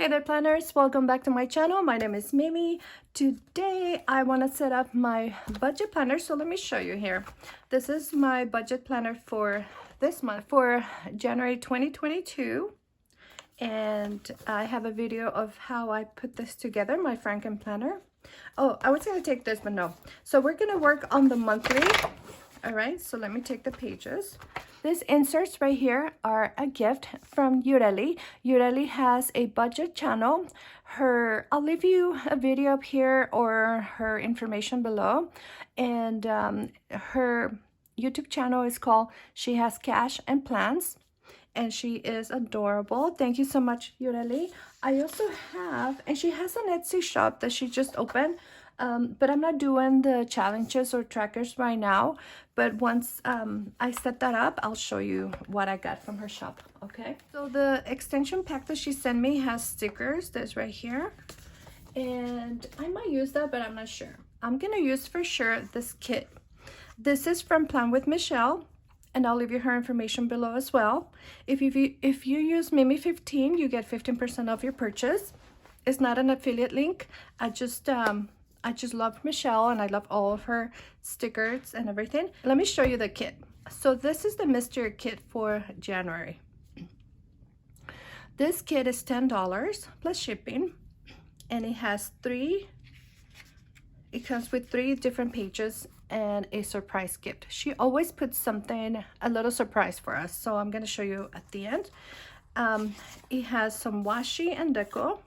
Hey there planners, welcome back to my channel. My name is Mimi. Today I want to set up my budget planner, so let me show you here. This is my budget planner for this month, for January 2022, and I have a video of how I put this together, my Franken planner. Oh, I was going to take this, but no. So we're going to work on the monthly. All right, so let me take the pages. These inserts right here are a gift from Yureli. Yureli has a budget channel. I'll leave you a video up here or her information below. And her YouTube channel is called She Has Cash and Plans. And she is adorable. Thank you so much, Yureli. I also have, and she has an Etsy shop that she just opened. But I'm not doing the challenges or trackers right now. But once I set that up, I'll show you what I got from her shop, okay? So the extension pack that she sent me has stickers. This right here. And I might use that, but I'm not sure. I'm gonna use for sure this kit. This is from Plan with Michelle. And I'll leave you her information below as well. If you use Mimi15, you get 15% off your purchase. It's not an affiliate link. I just love Michelle and I love all of her stickers and everything. Let me show you the kit. So this is the mystery kit for January. This kit is $10 plus shipping, and it has it comes with 3 different pages and a surprise gift. She always puts something, a little surprise for us. So I'm gonna show you at the end. It has some washi and deco.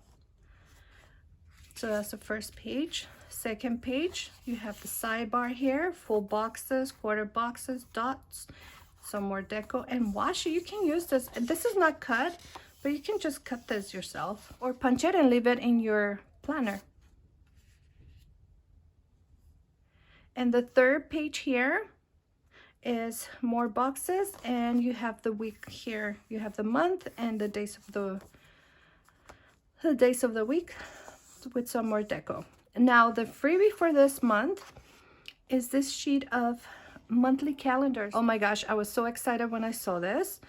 So that's the first page. Second page, you have the sidebar here, full boxes, quarter boxes, dots, some more deco and washi. You can use this. This is not cut, but you can just cut this yourself or punch it and leave it in your planner. And the third page here is more boxes, and you have the week here. You have the month and the days of the week with some more deco. Now the freebie for this month is this sheet of monthly calendars. Oh my gosh, I was so excited when I saw this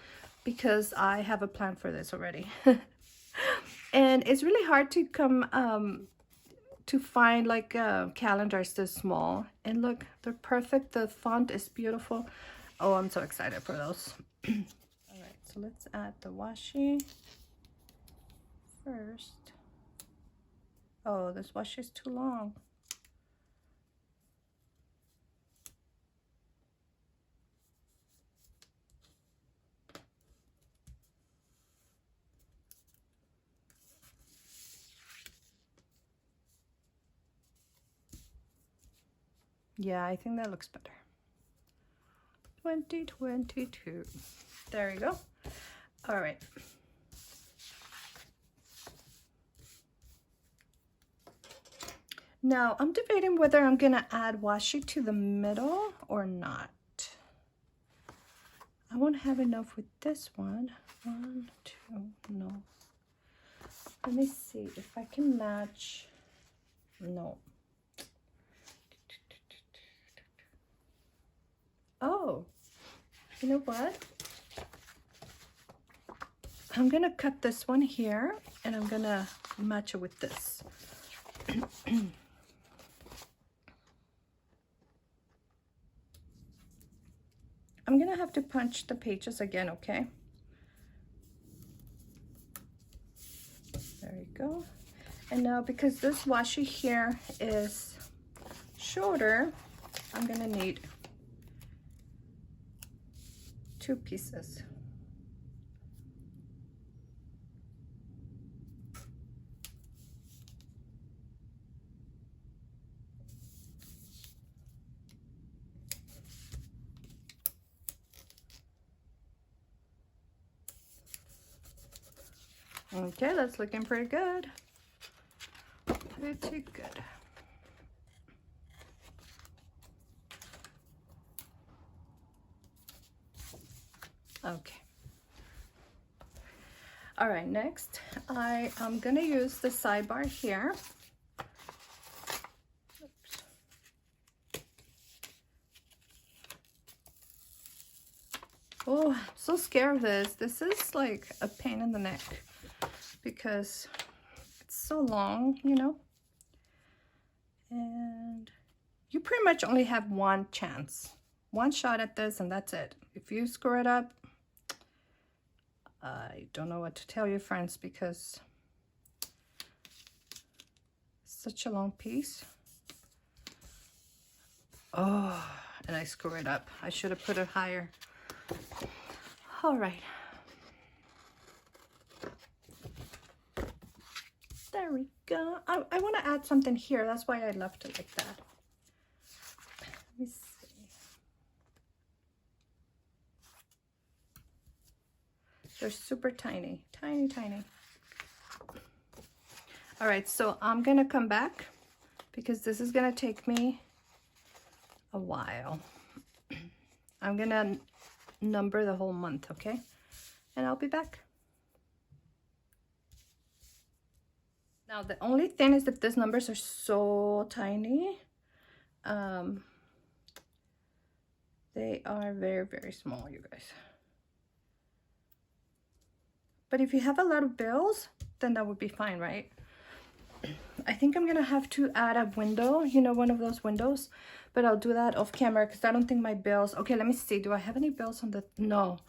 because I have a plan for this already. And it's really hard to come to find like calendars this small, and look, they're perfect. The font is beautiful. Oh, I'm so excited for those. All right, so let's add the washi first. Oh, this washi is too long. Yeah, I think that looks better. 2022. There you go. All right. Now, I'm debating whether I'm going to add washi to the middle or not. I won't have enough with this one. 1, 2, no. Let me see if I can match. No. Oh, you know what? I'm going to cut this one here, and I'm going to match it with this. I'm gonna have to punch the pages again, okay? There you go. And now, because this washi here is shorter, I'm gonna need 2 pieces. Okay, that's looking pretty good. Pretty good. Okay. All right, next I am gonna use the sidebar here. Oops. Oh, I'm so scared of this. This is like a pain in the neck because so long, you know. And you pretty much only have one chance, one shot at this, and that's it. If you screw it up, I don't know what to tell you, friends, because it's such a long piece. Oh, and I screw it up. I should have put it higher. All right. There we go. I want to add something here. That's why I left it like that. Let me see. They're super tiny, tiny, tiny. All right, so I'm gonna come back because this is gonna take me a while. I'm gonna number the whole month, okay? And I'll be back. Now, the only thing is that these numbers are so tiny. They are very, very small, you guys. But if you have a lot of bills, then that would be fine, right? I think I'm gonna have to add a window, you know, one of those windows, but I'll do that off camera because I don't think my bills, okay, let me see, do I have any bills on the, no.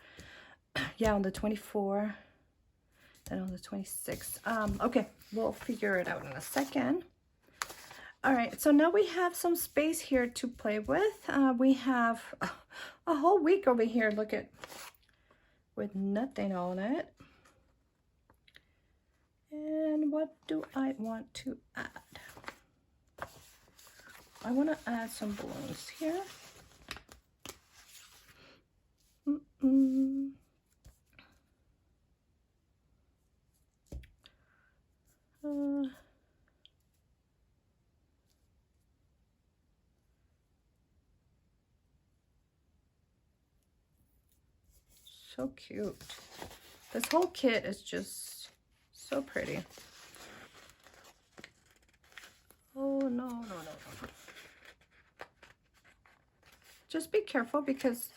Yeah, on the 24 and on the 26th. Okay, we'll figure it out in a second. All right, so now we have some space here to play with. We have a whole week over here, look at, with nothing on it. And what do I want to add? I want to add some balloons here. So cute. This whole kit is just so pretty. Oh, no, no, no, no. Just be careful because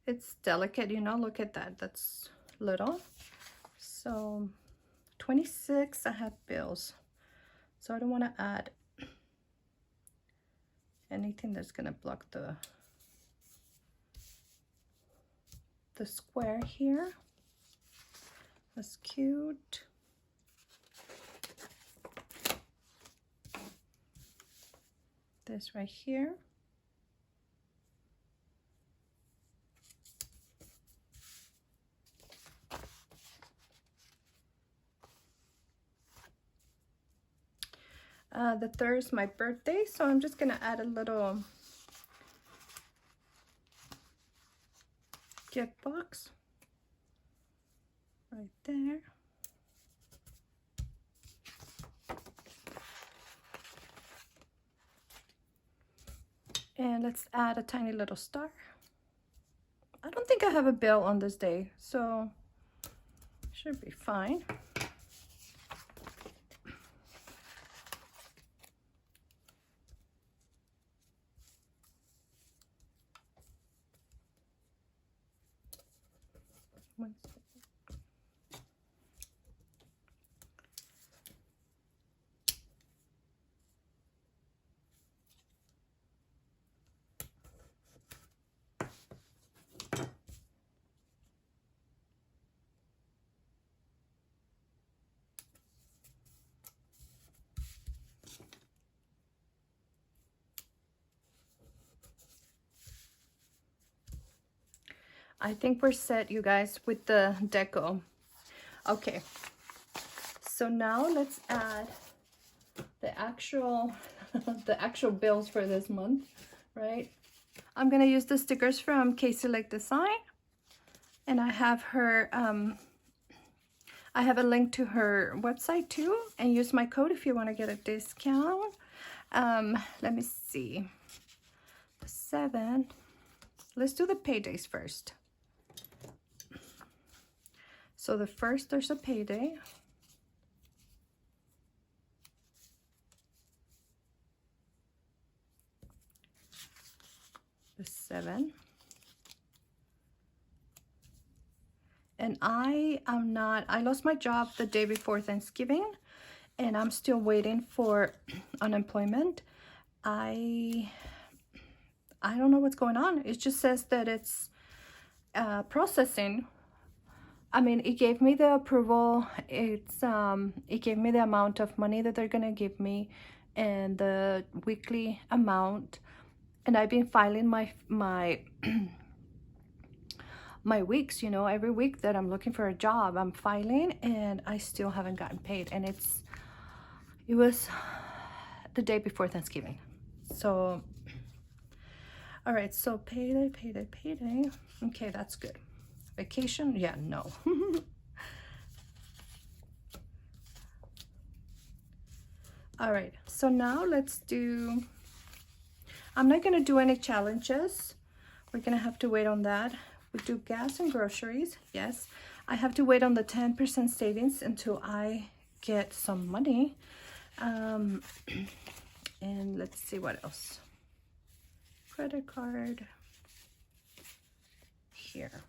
it's delicate, you know. Look at that. That's little. So 26, I have bills. So I don't want to add anything that's going to block the square here. That's cute. This right here. The 3rd is my birthday, so I'm just gonna add a little gift box right there. And let's add a tiny little star. I don't think I have a bill on this day, so should be fine. One second. I think we're set, you guys, with the deco. Okay, so now let's add the actual the actual bills for this month, right? I'm gonna use the stickers from Casey Lake Design, and I have her I have a link to her website too, and use my code if you want to get a discount. Let me see, 7, let's do the paydays first. So the 1st, there's a payday. The 7. And I lost my job the day before Thanksgiving, and I'm still waiting for unemployment. I don't know what's going on. It just says that it's processing. I mean, it gave me the approval. It gave me the amount of money that they're gonna give me and the weekly amount. And I've been filing my my weeks, you know, every week that I'm looking for a job, I'm filing, and I still haven't gotten paid. And it was the day before Thanksgiving. So, all right, so payday, payday, payday. Okay, that's good. Vacation, yeah, no. All right, so now let's do, I'm not gonna do any challenges. We're gonna have to wait on that. We do gas and groceries, yes. I have to wait on the 10% savings until I get some money. And let's see what else. Credit card, here.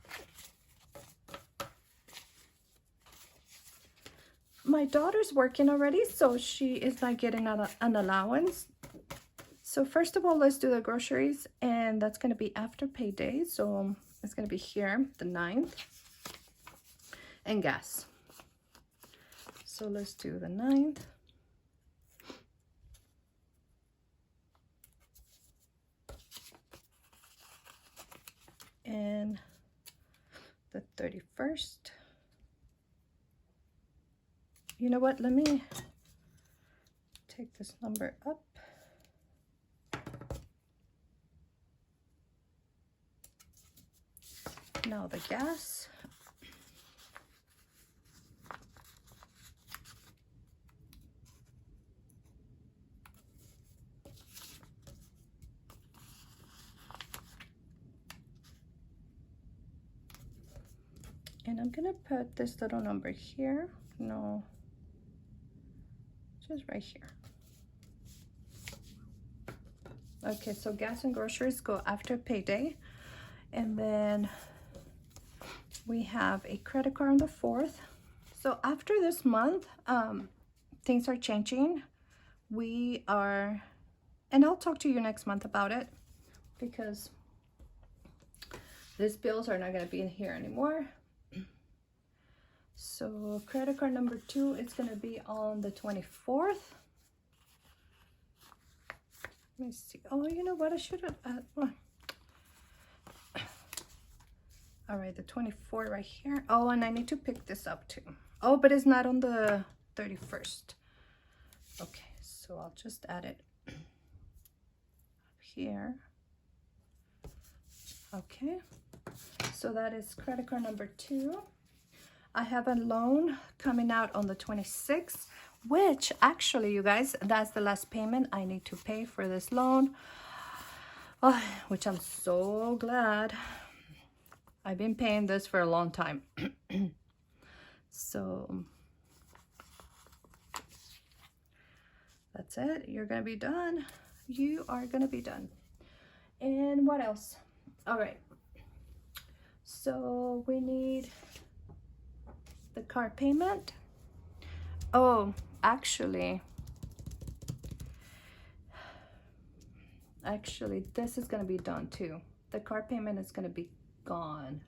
My daughter's working already, so she is not getting an allowance. So first of all, let's do the groceries, and that's going to be after payday. So it's going to be here, the 9th, and gas. So let's do the 9th. And the 31st. You know what? Let me take this number up. Now the gas. And I'm gonna put this little number here. No, just right here. Okay, so gas and groceries go after payday. And then we have a credit card on the 4th. So after this month, things are changing. We are, and I'll talk to you next month about it, because these bills are not going to be in here anymore. So credit card number 2, it's going to be on the 24th. Let me see. Oh, you know what? I should have. All right, the 24 right here. Oh, and I need to pick this up too. Oh, but it's not on the 31st. Okay, so I'll just add it up here. Okay, so that is credit card number 2. I have a loan coming out on the 26th, which actually, you guys, that's the last payment I need to pay for this loan. Oh, which I'm so glad. I've been paying this for a long time. So that's it. You're gonna be done. You are gonna be done. And what else? All right. So we need the car payment. Oh, actually, this is gonna be done too. The car payment is gonna be gone.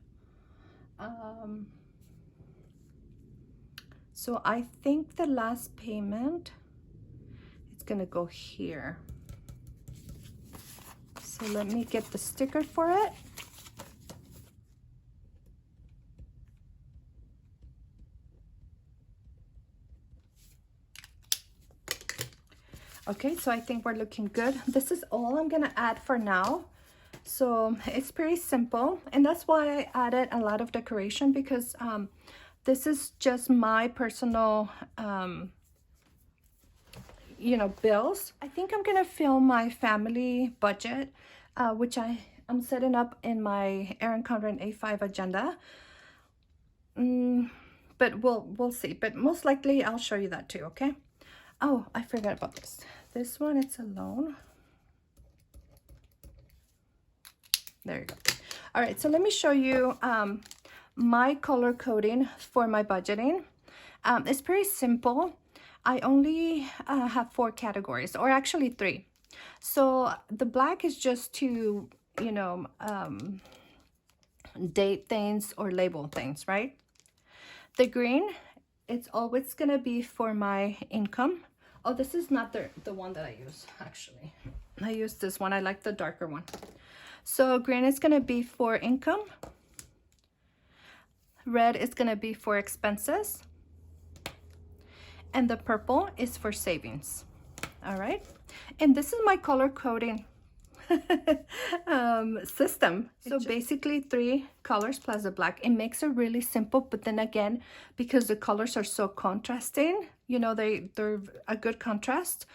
So I think the last payment, it's gonna go here. So let me get the sticker for it. Okay, so I think we're looking good. This is all I'm gonna add for now. So it's pretty simple, and that's why I added a lot of decoration, because this is just my personal you know, bills. I think I'm gonna film my family budget, which I'm setting up in my Erin Condren A5 agenda. But we'll see, but most likely I'll show you that too. Okay. Oh, I forgot about this. This one, it's a loan. There you go. All right, so let me show you my color coding for my budgeting. It's pretty simple. I only have 4 categories, or actually 3. So the black is just to, you know, date things or label things, right? The green, it's always gonna be for my income. Oh, this is not the one that I use, actually. I use this one. I like the darker one. So green is gonna be for income. Red is gonna be for expenses. And the purple is for savings. All right. And this is my color coding system. So basically 3 colors plus the black. It makes it really simple, but then again, because the colors are so contrasting, you know, they're a good contrast.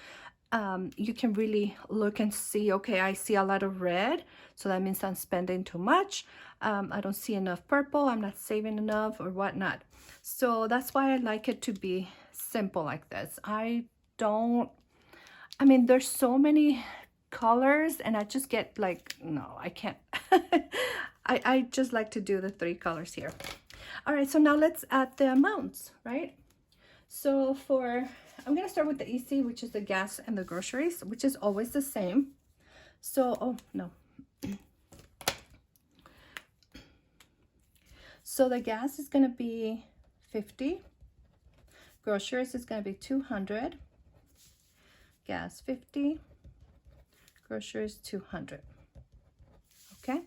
You can really look and see, okay, I see a lot of red, so that means I'm spending too much. I don't see enough purple, I'm not saving enough or whatnot. So that's why I like it to be simple like this. I mean, there's so many colors and I just get like, no, I can't. I just like to do the 3 colors here. All right, so now let's add the amounts, right? So I'm gonna start with the easy, which is the gas and the groceries, which is always the same. So, oh no. So the gas is gonna be 50. Groceries is gonna be 200. Gas 50. Groceries 200. Okay.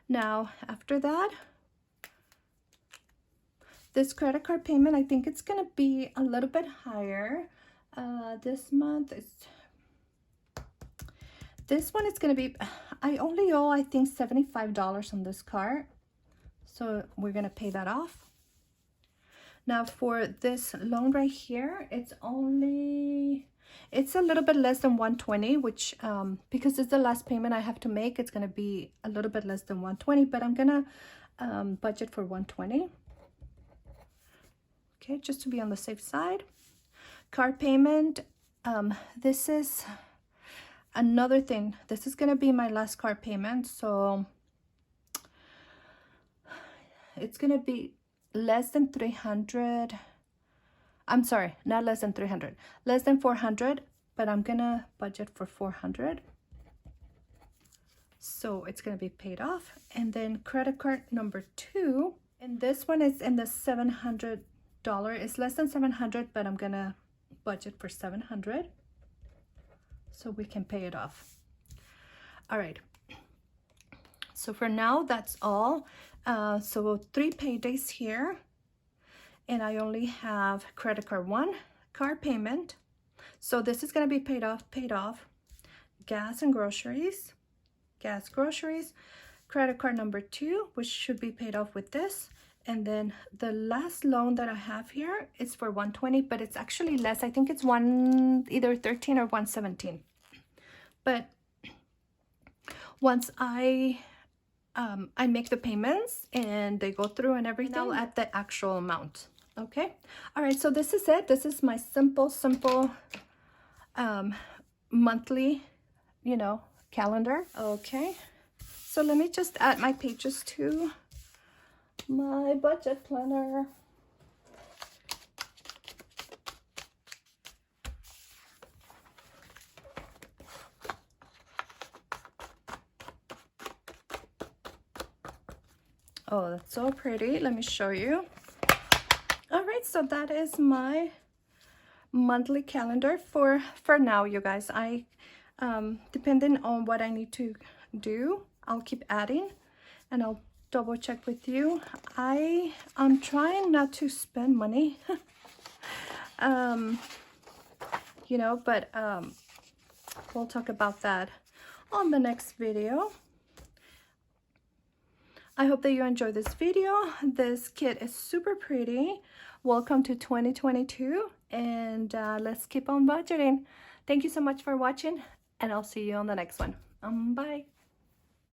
Now after that, this credit card payment, I think it's gonna be a little bit higher. This month this one is gonna be, I only owe, I think, $75 on this card. So we're gonna pay that off. Now for this loan right here, it's a little bit less than 120, which because it's the last payment I have to make, it's gonna be a little bit less than 120, but I'm gonna budget for 120. Okay, just to be on the safe side. Card payment, this is another thing. This is gonna be my last card payment, so it's gonna be less than 300. I'm sorry, not less than 300, less than 400, but I'm gonna budget for 400. So it's gonna be paid off. And then credit card number 2, and this one is in the $700. It's less than 700, but I'm gonna budget for 700 so we can pay it off. All right, so for now that's all. So 3 paydays here, and I only have credit card 1, card payment, so this is going to be paid off. Gas and groceries, gas, groceries, credit card number 2, which should be paid off with this. And then the last loan that I have here is for 120, but it's actually less. I think it's either 13 or 117. But once I make the payments and they go through and everything, I'll add the actual amount. Okay. All right. So this is it. This is my simple monthly, you know, calendar. Okay. So let me just add my pages to my budget planner. Oh, that's so pretty. Let me show you. All right, so that is my monthly calendar for now, you guys. I depending on what I need to do, I'll keep adding and I'll double check with you. I'm trying not to spend money you know, but we'll talk about that on the next video. I hope that you enjoyed this video. This kit is super pretty. Welcome to 2022, and let's keep on budgeting. Thank you so much for watching, and I'll see you on the next one. Bye.